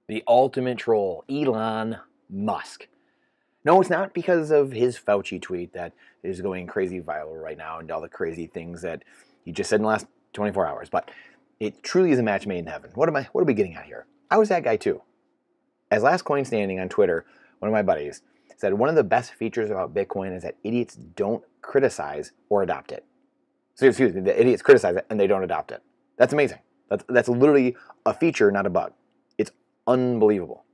The ultimate troll, Elon Musk. No, it's not because of his Fauci tweet that is going crazy viral right now and all the crazy things that he just said in the last 24 hours, but it truly is a match made in heaven. What are we getting at here? I was that guy too. As Last Coin Standing on Twitter, one of my buddies said one of the best features about Bitcoin is that idiots don't criticize or adopt it. So excuse me, the idiots criticize it and they don't adopt it. That's amazing. That's literally a feature, not a bug. It's unbelievable.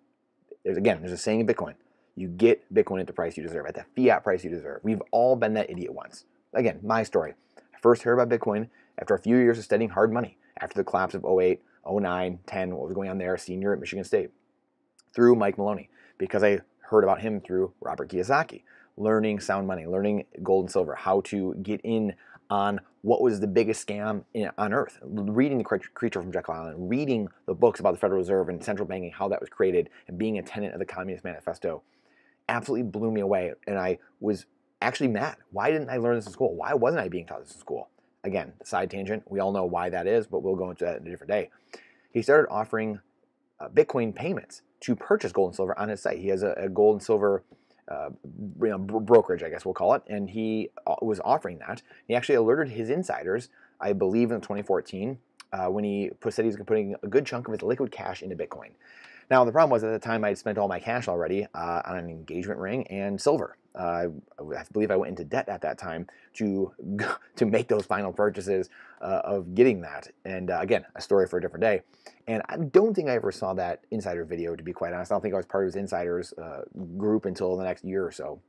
There's a saying in Bitcoin. You get Bitcoin at the price you deserve, at the fiat price you deserve. We've all been that idiot once. Again, my story. I first heard about Bitcoin after a few years of studying hard money, after the collapse of 08, 09, 10, what was going on there, senior at Michigan State, through Mike Maloney, because I heard about him through Robert Kiyosaki, learning sound money, learning gold and silver, how to get in on what was the biggest scam on earth, reading The Creature from Jekyll Island, reading the books about the Federal Reserve and central banking, how that was created, and being a tenant of the Communist Manifesto, absolutely blew me away. And I was actually mad. Why didn't I learn this in school? Why wasn't I being taught this in school? Again, side tangent. We all know why that is, but we'll go into that in a different day. He started offering Bitcoin payments to purchase gold and silver on his site. He has a gold and silver brokerage, I guess we'll call it, and he was offering that. He actually alerted his insiders, I believe in 2014, when he said he was putting a good chunk of his liquid cash into Bitcoin. Now, the problem was at the time I'd spent all my cash already on an engagement ring and silver. I believe I went into debt at that time to make those final purchases of getting that. And again, a story for a different day. And I don't think I ever saw that insider video, to be quite honest. I don't think I was part of his insiders group until the next year or so.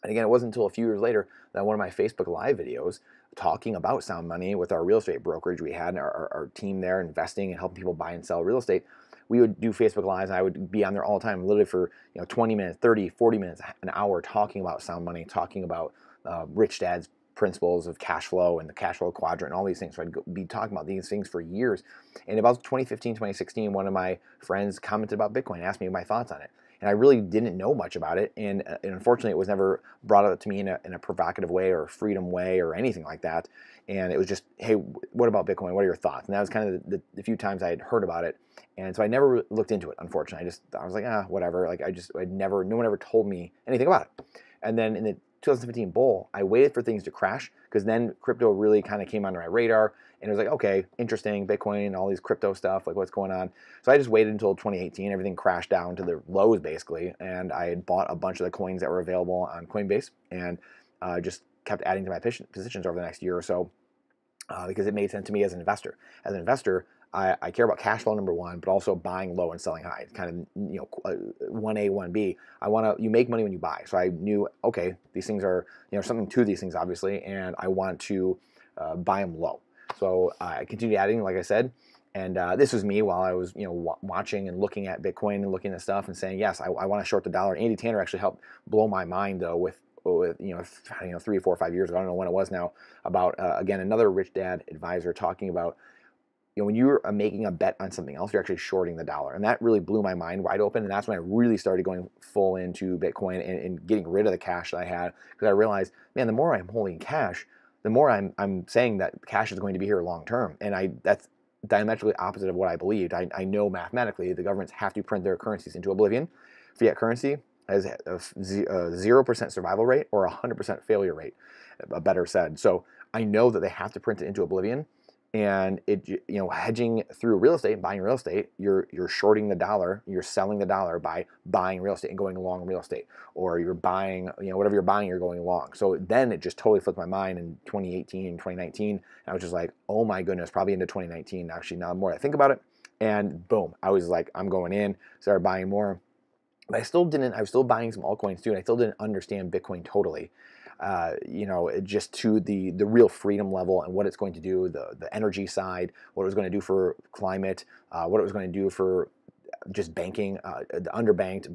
And again, it wasn't until a few years later that one of my Facebook Live videos talking about sound money with our real estate brokerage, we had our team there investing and helping people buy and sell real estate. We would do Facebook Lives, and I would be on there all the time, literally for 20 minutes, 30, 40 minutes, an hour, talking about sound money, talking about Rich Dad's principles of cash flow and the cash flow quadrant and all these things. So I'd be talking about these things for years. And about 2015, 2016, one of my friends commented about Bitcoin, asked me my thoughts on it. And I really didn't know much about it. And unfortunately, it was never brought up to me in a provocative way or a freedom way or anything like that. And it was just, hey, what about Bitcoin? What are your thoughts? And that was kind of the few times I had heard about it. And so I never looked into it, unfortunately. I was like, whatever. Like no one ever told me anything about it. And then in the 2015 bull, I waited for things to crash because then crypto really kind of came under my radar. And it was like, okay, interesting, Bitcoin, all these crypto stuff, like what's going on. So I just waited until 2018. Everything crashed down to the lows, basically. And I had bought a bunch of the coins that were available on Coinbase and just kept adding to my positions over the next year or so because it made sense to me as an investor. As an investor, I care about cash flow, number one, but also buying low and selling high. It's kind of 1A, 1B. You make money when you buy. So I knew, okay, these things are, something to these things, obviously, and I want to buy them low. So I continued adding, like I said, and this was me while I was, watching and looking at Bitcoin and looking at stuff and saying, yes, I want to short the dollar. Andy Tanner actually helped blow my mind, though, with 3, 4, 5 years ago, I don't know when it was now, about, again, another rich dad advisor talking about, when you're making a bet on something else, you're actually shorting the dollar. And that really blew my mind wide open. And that's when I really started going full into Bitcoin and getting rid of the cash that I had. Because I realized, man, the more I'm holding cash, the more I'm saying that cash is going to be here long term. And that's diametrically opposite of what I believed. I know mathematically the governments have to print their currencies into oblivion. Fiat currency has a 0% survival rate or a 100% failure rate, better said. So I know that they have to print it into oblivion. And hedging through real estate, buying real estate, you're shorting the dollar, you're selling the dollar by buying real estate and going long real estate, or you're buying, whatever you're buying, you're going long. So then it just totally flipped my mind in 2018 and 2019. And I was just like, oh my goodness, probably into 2019. Actually, now the more I think about it, and boom, I was like, I'm going in, started buying more. But I was still buying some altcoins too, and I still didn't understand Bitcoin totally. Just to the real freedom level and what it's going to do, the energy side, what it was going to do for climate, what it was going to do for just banking, the underbanked,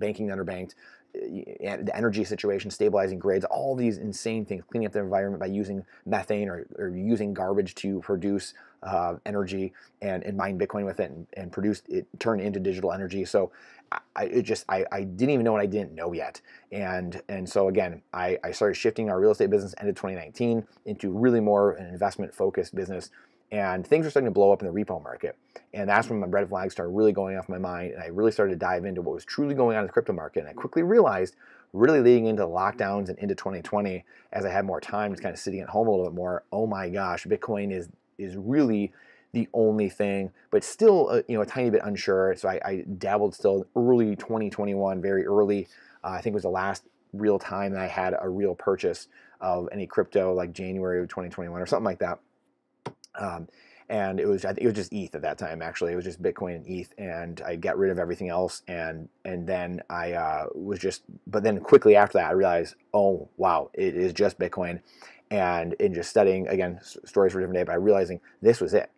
the energy situation, stabilizing grids, all these insane things, cleaning up the environment by using methane or using garbage to produce energy and mine Bitcoin with it and produce it, turn it into digital energy. So I didn't even know what I didn't know yet. And so again, I started shifting our real estate business end of 2019 into really more an investment focused business. and things were starting to blow up in the repo market. And that's when my red flags started really going off my mind, and I really started to dive into what was truly going on in the crypto market. And I quickly realized, really leading into the lockdowns and into 2020, as I had more time, just kind of sitting at home a little bit more, oh my gosh, Bitcoin is really the only thing, but still a tiny bit unsure. So I dabbled still early 2021, very early. I think it was the last real time that I had a real purchase of any crypto, like January of 2021 or something like that. And I think it was just ETH at that time. Actually, it was just Bitcoin and ETH, and I got rid of everything else. And then but then quickly after that, I realized, oh wow, it is just Bitcoin. And in just studying, again, stories for a different day, but I realizing this was it.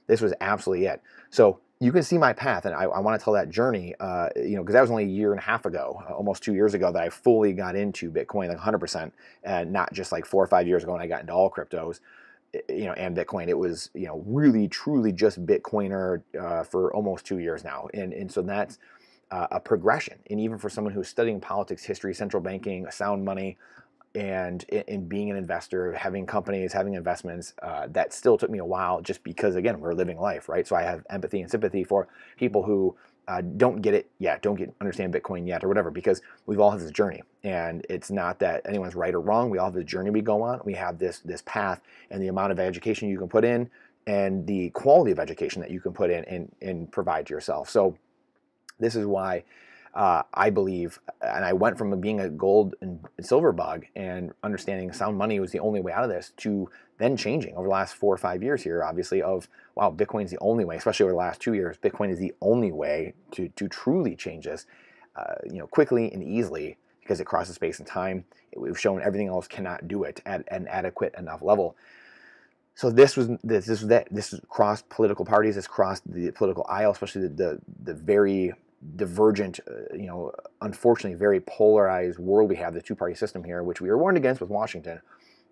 This was absolutely it. So you can see my path, and I want to tell that journey, because that was only a year and a half ago, almost 2 years ago, that I fully got into Bitcoin, like 100%, and not just like 4 or 5 years ago when I got into all cryptos, and Bitcoin. It was, really, truly just Bitcoiner for almost 2 years now, and so that's a progression. And even for someone who's studying politics, history, central banking, sound money, and in being an investor, having companies, having investments, that still took me a while, just because, again, we're living life, right? So I have empathy and sympathy for people who don't get it yet, understand Bitcoin yet, or whatever, because we've all had this journey, and it's not that anyone's right or wrong. We all have the journey we go on. We have this path, and the amount of education you can put in, and the quality of education that you can put in and provide to yourself. So this is why I believe, and I went from being a gold and silver bug and understanding sound money was the only way out of this, to then changing over the last 4 or 5 years here, obviously, of, wow, Bitcoin's the only way, especially over the last 2 years, Bitcoin is the only way to truly change this, quickly and easily, because it crosses space and time. We've shown everything else cannot do it at an adequate enough level. So this is crossed political parties, this crossed the political aisle, especially the very divergent, unfortunately very polarized world we have, the two-party system here, which we were warned against with Washington.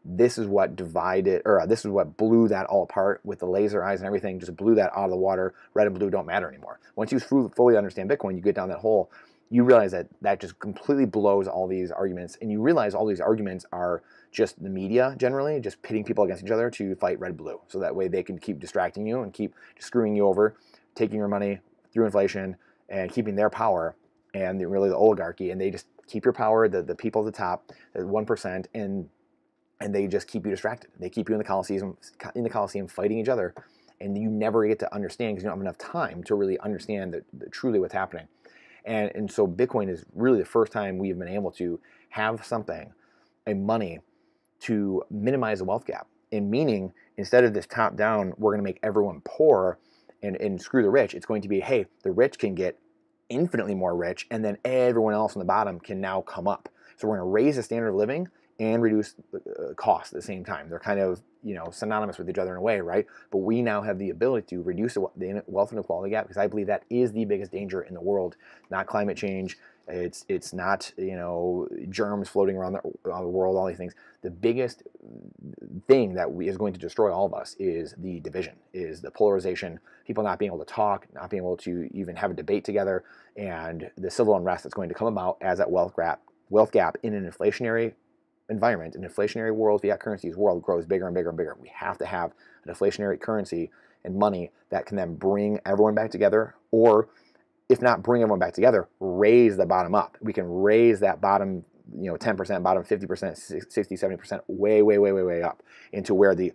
This is what divided, or this is what blew that all apart with the laser eyes and everything, just blew that out of the water. Red and blue don't matter anymore. Once you fully understand Bitcoin, you get down that hole, you realize that just completely blows all these arguments, and you realize all these arguments are just the media generally, just pitting people against each other to fight red-blue, so that way they can keep distracting you and keep screwing you over, taking your money through inflation, and keeping their power, and really the oligarchy, and they just keep your power, the people at the top, the 1%, and they just keep you distracted. They keep you in the Coliseum fighting each other, and you never get to understand, because you don't have enough time to really understand truly what's happening. And so Bitcoin is really the first time we've been able to have something, a money, to minimize the wealth gap. And meaning, instead of this top down, we're going to make everyone poor and screw the rich, it's going to be, hey, the rich can get infinitely more rich, and then everyone else on the bottom can now come up. So we're going to raise the standard of living and reduce the cost at the same time. They're kind of, synonymous with each other in a way, right? But we now have the ability to reduce the wealth inequality gap, because I believe that is the biggest danger in the world, not climate change. It's not, germs floating around the world, all these things. The biggest thing that is going to destroy all of us is the division, is the polarization, people not being able to talk, not being able to even have a debate together, and the civil unrest that's going to come about as that wealth gap in an inflationary environment, an inflationary world, fiat currencies world grows bigger and bigger and bigger. We have to have an inflationary currency and money that can then bring everyone back together, or if not bring everyone back together, raise the bottom up. We can raise that bottom, 10%, bottom 50%, 60, 70%, way up into where the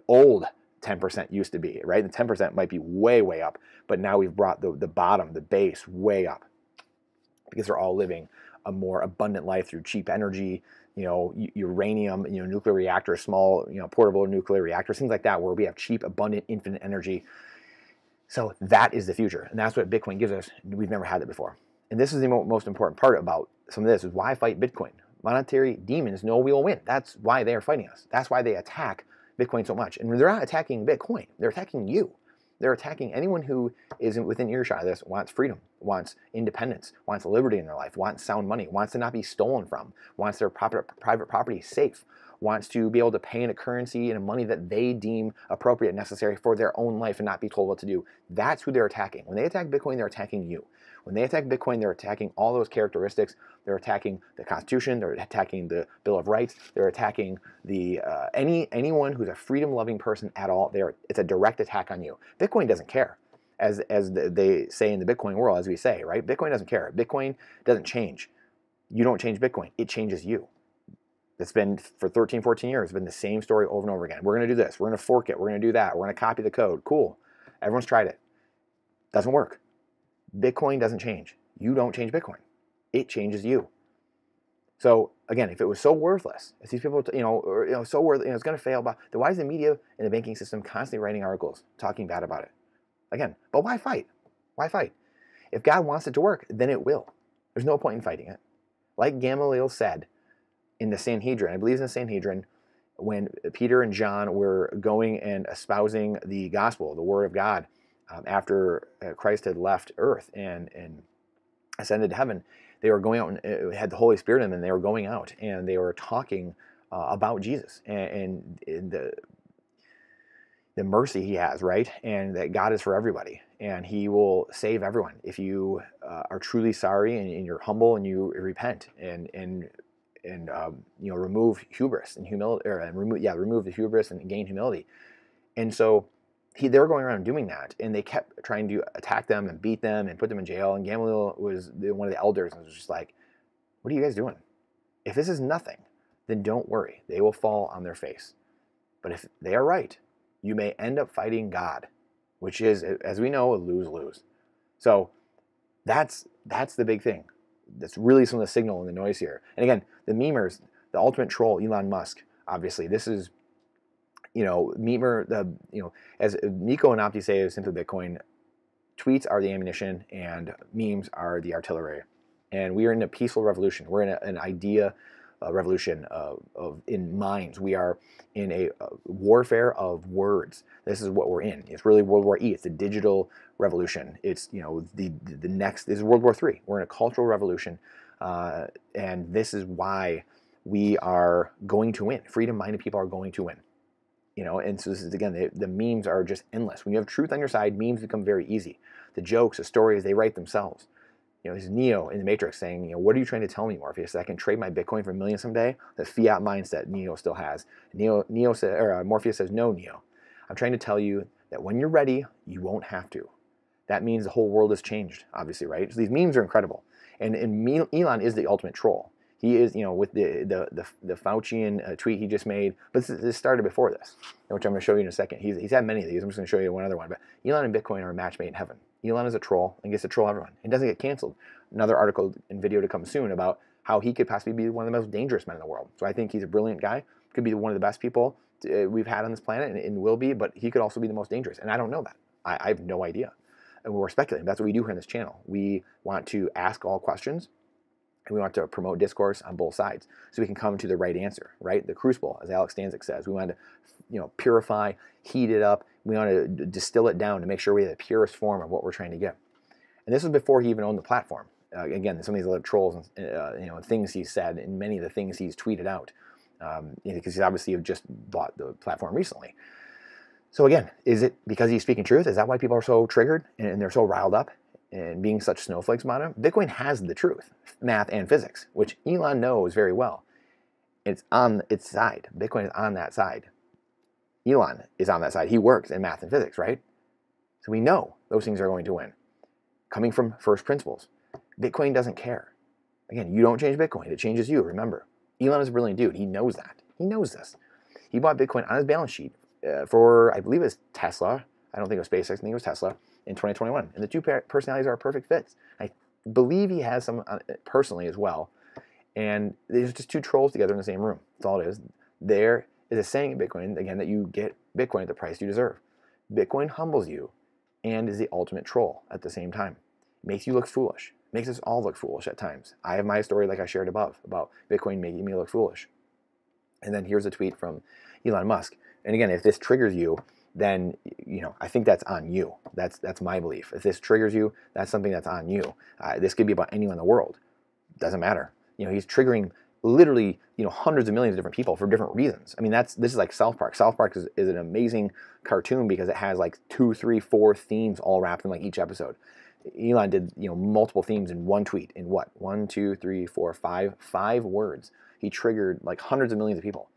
old 10% used to be, right? The 10% might be way up, but now we've brought the bottom, the base, way up, because they're all living a more abundant life through cheap energy, uranium, nuclear reactors, small, portable nuclear reactors, things like that, where we have cheap, abundant, infinite energy. So that is the future, and that's what Bitcoin gives us. We've never had it before. And this is the most important part about some of this, is why fight Bitcoin. Monetary demons know we will win. That's why they are fighting us. That's why they attack Bitcoin so much. And they're not attacking Bitcoin. They're attacking you. They're attacking anyone who isn't within earshot of this, wants freedom, wants independence, wants liberty in their life, wants sound money, wants to not be stolen from, wants their private property safe, wants to be able to pay in a currency and a money that they deem appropriate and necessary for their own life and not be told what to do. That's who they're attacking. When they attack Bitcoin, they're attacking you. When they attack Bitcoin, they're attacking all those characteristics. They're attacking the Constitution. They're attacking the Bill of Rights. They're attacking the anyone who's a freedom-loving person at all. It's a direct attack on you. Bitcoin doesn't care, as they say in the Bitcoin world, as we say, right? Bitcoin doesn't care. Bitcoin doesn't change. You don't change Bitcoin. It changes you. It's been for 13, 14 years. It's been the same story over and over again. We're going to do this. We're going to fork it. We're going to do that. We're going to copy the code. Cool. Everyone's tried it. Doesn't work. Bitcoin doesn't change. You don't change Bitcoin. It changes you. So again, if it was so worthless, if these people, so worthless, it's going to fail. Then why is the media and the banking system constantly writing articles talking bad about it? Again, but why fight? Why fight? If God wants it to work, then it will. There's no point in fighting it. Like Gamaliel said in the Sanhedrin, I believe it's in the Sanhedrin, when Peter and John were going and espousing the gospel, the word of God, after Christ had left earth and ascended to heaven, they were going out and had the Holy Spirit in them, and they were going out and they were talking about Jesus and the mercy he has, right? And that God is for everybody and he will save everyone if you are truly sorry and you're humble and you repent and remove hubris and humility, or remove the hubris and gain humility. And so they were going around doing that, and they kept trying to attack them and beat them and put them in jail. And Gamaliel was one of the elders and was just like, what are you guys doing? If this is nothing, then don't worry. They will fall on their face. But if they are right, you may end up fighting God, which is, as we know, a lose-lose. So that's the big thing. That's really some of the signal and the noise here. And again, the memers, the ultimate troll, Elon Musk, obviously, this is, memer, as Nico and Opti say of Simply Bitcoin, tweets are the ammunition and memes are the artillery. And we are in a peaceful revolution. We're in an idea revolution in minds. We are in a warfare of words. This is what we're in. It's really World War E. It's a digital revolution. It's the next. This is World War III. We're in a cultural revolution, and this is why we are going to win. Freedom-minded people are going to win. And so this is, again, the memes are just endless. When you have truth on your side, memes become very easy. The jokes, the stories, they write themselves. There's Neo in the Matrix saying, what are you trying to tell me, Morpheus? That I can trade my Bitcoin for millions someday? The fiat mindset Neo still has. Morpheus says, no, Neo. I'm trying to tell you that when you're ready, you won't have to. That means the whole world has changed, obviously, right? So these memes are incredible. And Elon is the ultimate troll. He is, with the Faucian tweet he just made. But this started before this, which I'm going to show you in a second. He's had many of these. I'm just going to show you one other one. But Elon and Bitcoin are a match made in heaven. Elon is a troll and gets to troll everyone. It doesn't get canceled. Another article and video to come soon about how he could possibly be one of the most dangerous men in the world. So I think he's a brilliant guy. Could be one of the best people we've had on this planet and will be. But he could also be the most dangerous. And I don't know that. I have no idea. And we're speculating. That's what we do here on this channel. We want to ask all questions. And we want to promote discourse on both sides so we can come to the right answer, right? The crucible, as Alex Stanzik says. We want to, purify, heat it up. We want to distill it down to make sure we have the purest form of what we're trying to get. And this was before he even owned the platform. Again, some of these other trolls and things he said and many of the things he's tweeted out because he's obviously just bought the platform recently. So again, is it because he's speaking truth? Is that why people are so triggered and they're so riled up? And being such snowflakes about it, Bitcoin has the truth, math and physics, which Elon knows very well. It's on its side. Bitcoin is on that side. Elon is on that side. He works in math and physics, right? So we know those things are going to win. Coming from first principles. Bitcoin doesn't care. Again, you don't change Bitcoin. It changes you, remember. Elon is a brilliant dude. He knows that. He knows this. He bought Bitcoin on his balance sheet for, I believe it was Tesla. I don't think it was SpaceX. I think it was Tesla. In 2021, and the two personalities are perfect fits. I believe he has some personally as well, and there's just two trolls together in the same room. That's all it is. There is a saying in Bitcoin, again, that you get Bitcoin at the price you deserve. Bitcoin humbles you and is the ultimate troll at the same time. Makes you look foolish. Makes us all look foolish at times. I have my story like I shared above about Bitcoin making me look foolish. And then here's a tweet from Elon Musk. And again, if this triggers you, then I think that's on you. That's my belief. If this triggers you, that's something that's on you. This could be about anyone in the world. Doesn't matter. He's triggering literally, hundreds of millions of different people for different reasons. I mean, this is like South Park. South Park is an amazing cartoon because it has like 2, 3, 4 themes all wrapped in like each episode. Elon did, multiple themes in one tweet in what? 1, 2, 3, 4, 5 words. He triggered like hundreds of millions of people.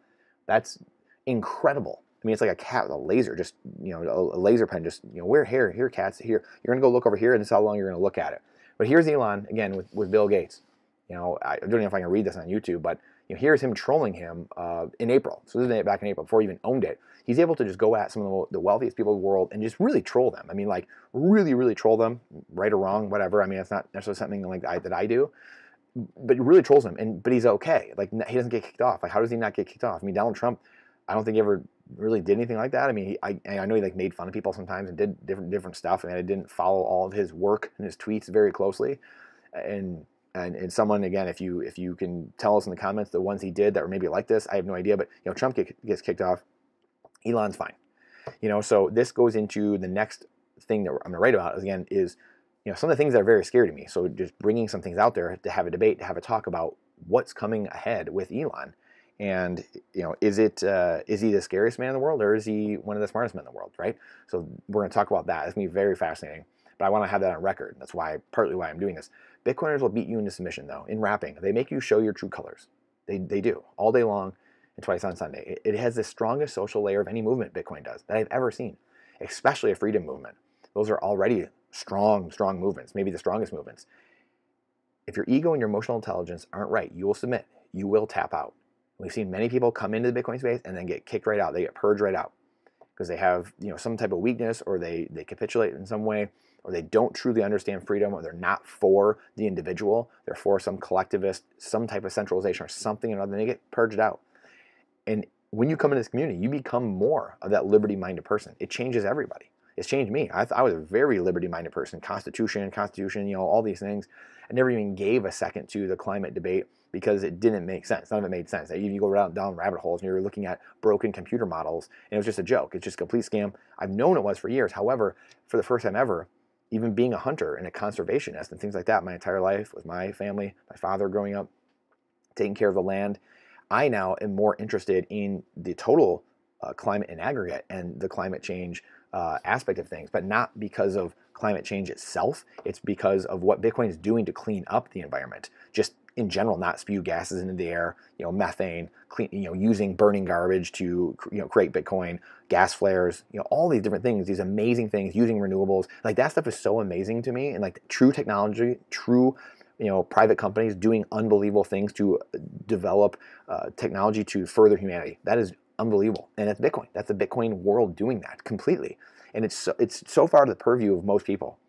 That's incredible. I mean, it's like a cat with a laser, just, a laser pen, just, where, here, cats, here. You're going to go look over here, and this is how long you're going to look at it. But here's Elon, again, with Bill Gates. I don't know if I can read this on YouTube, but here's him trolling him in April. So this is back in April, before he even owned it. He's able to just go at some of the wealthiest people in the world and just really troll them. I mean, like, really, really troll them, right or wrong, whatever. I mean, it's not necessarily something like that I do. But he really trolls him, but he's okay. Like, he doesn't get kicked off. Like, how does he not get kicked off? I mean, Donald Trump, I don't think he ever really did anything like that. I mean, I know he like made fun of people sometimes and did different stuff. I mean, I didn't follow all of his work and his tweets very closely. And someone, again, if you can tell us in the comments the ones he did that were maybe like this, I have no idea. But Trump gets kicked off. Elon's fine. So this goes into the next thing that I'm going to write about. Again, is some of the things that are very scary to me. So just bringing some things out there to have a debate, to have a talk about what's coming ahead with Elon. And, is he the scariest man in the world, or is he one of the smartest men in the world, right? So we're going to talk about that. It's going to be very fascinating. But I want to have that on record. That's partly why I'm doing this. Bitcoiners will beat you into submission, though, in rapping. They make you show your true colors. They do, all day long and twice on Sunday. It has the strongest social layer of any movement, Bitcoin does, that I've ever seen, especially a freedom movement. Those are already strong movements, maybe the strongest movements. If your ego and your emotional intelligence aren't right, you will submit. You will tap out. We've seen many people come into the Bitcoin space and then get kicked right out. They get purged right out because they have some type of weakness, or they capitulate in some way, or they don't truly understand freedom, or they're not for the individual. They're for some collectivist, some type of centralization or something or another, and they get purged out. And when you come into this community, you become more of that liberty-minded person. It changes everybody. It's changed me. I was a very liberty-minded person. Constitution, all these things. I never even gave a second to the climate debate because it didn't make sense. None of it made sense. You go down rabbit holes and you're looking at broken computer models, and it was just a joke. It's just a complete scam. I've known it was for years. However, for the first time ever, even being a hunter and a conservationist and things like that my entire life with my family, my father growing up, taking care of the land, I now am more interested in the total climate in aggregate and the climate change aspect of things, but not because of climate change itself. It's because of what Bitcoin is doing to clean up the environment, just in general, not spew gases into the air, methane, using burning garbage to create Bitcoin, gas flares, all these different things, these amazing things, using renewables. Like, that stuff is so amazing to me, and like true technology, true private companies doing unbelievable things to develop technology to further humanity. That is unbelievable. And that's Bitcoin. That's the Bitcoin world doing that completely. And it's so far to the purview of most people.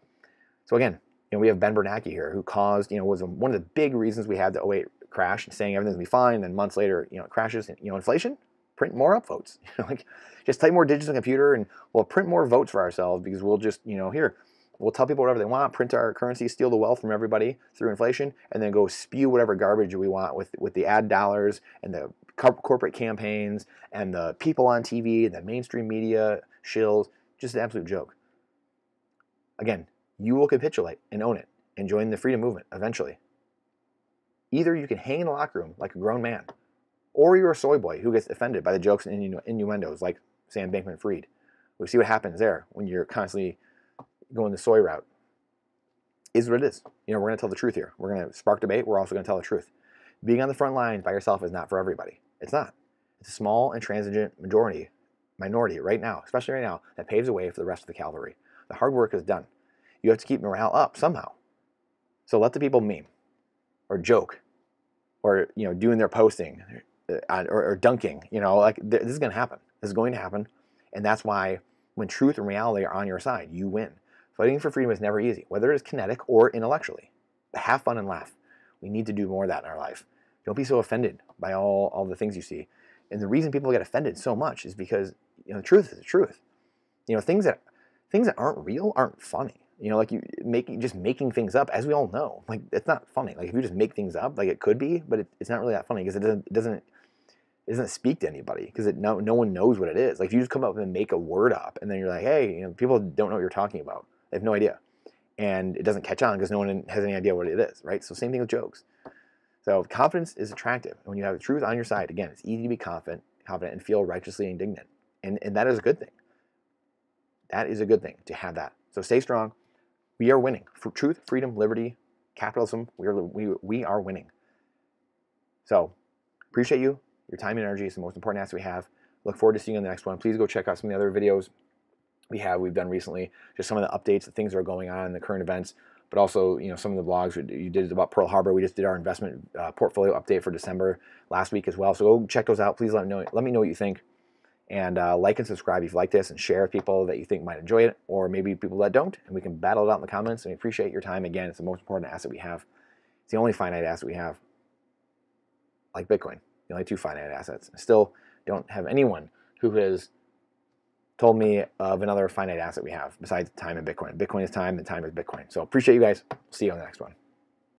So again, we have Ben Bernanke here, who caused, was one of the big reasons we had the '08 crash, saying everything's gonna be fine. And then months later, it crashes. Inflation, print more upvotes. Like, just type more digits on the computer and we'll print more votes for ourselves, because we'll just, here, we'll tell people whatever they want, print our currency, steal the wealth from everybody through inflation, and then go spew whatever garbage we want with the ad dollars and the corporate campaigns and the people on TV and the mainstream media shills. Just an absolute joke. Again, you will capitulate and own it and join the freedom movement eventually. Either you can hang in the locker room like a grown man, or you're a soy boy who gets offended by the jokes and innuendos like Sam Bankman-Fried. We see what happens there when you're constantly going the soy route. Is what it is. We're going to tell the truth here. We're going to spark debate. We're also going to tell the truth. Being on the front lines by yourself is not for everybody. It's not. It's a small and transigent minority right now, especially right now, that paves the way for the rest of the cavalry. The hard work is done. You have to keep morale up somehow. So let the people meme or joke or, doing their posting or dunking, this is going to happen. This is going to happen. And that's why when truth and reality are on your side, you win. Fighting for freedom is never easy, whether it's kinetic or intellectually. But have fun and laugh. We need to do more of that in our life. Don't be so offended by all the things you see. And the reason people get offended so much is because, the truth is the truth. Things that aren't real aren't funny. Like just making things up, as we all know, like, it's not funny. Like, if you just make things up, like, it could be, but it's not really that funny, because it doesn't speak to anybody, because no one knows what it is. Like, if you just come up and make a word up, and then you're like, hey, people don't know what you're talking about. They have no idea, and it doesn't catch on because no one has any idea what it is, right? So same thing with jokes. So confidence is attractive. And when you have the truth on your side, again, it's easy to be confident and feel righteously indignant. And that is a good thing. That is a good thing to have that. So stay strong. We are winning. For truth, freedom, liberty, capitalism, we are winning. So appreciate you. Your time and energy is the most important asset we have. Look forward to seeing you on the next one. Please go check out some of the other videos we've done recently, just some of the updates, the things that are going on in the current events, but also, you know, some of the blogs you did about Pearl Harbor. We just did our investment portfolio update for December last week as well. So go check those out. Please let me know what you think, and like and subscribe if you like this, and share with people that you think might enjoy it, or maybe people that don't, and we can battle it out in the comments. And we appreciate your time. Again, it's the most important asset we have. It's the only finite asset we have, like Bitcoin. The only two finite assets. I still don't have anyone who has told me of another finite asset we have besides time and Bitcoin. Bitcoin is time, and time is Bitcoin. So appreciate you guys. See you on the next one.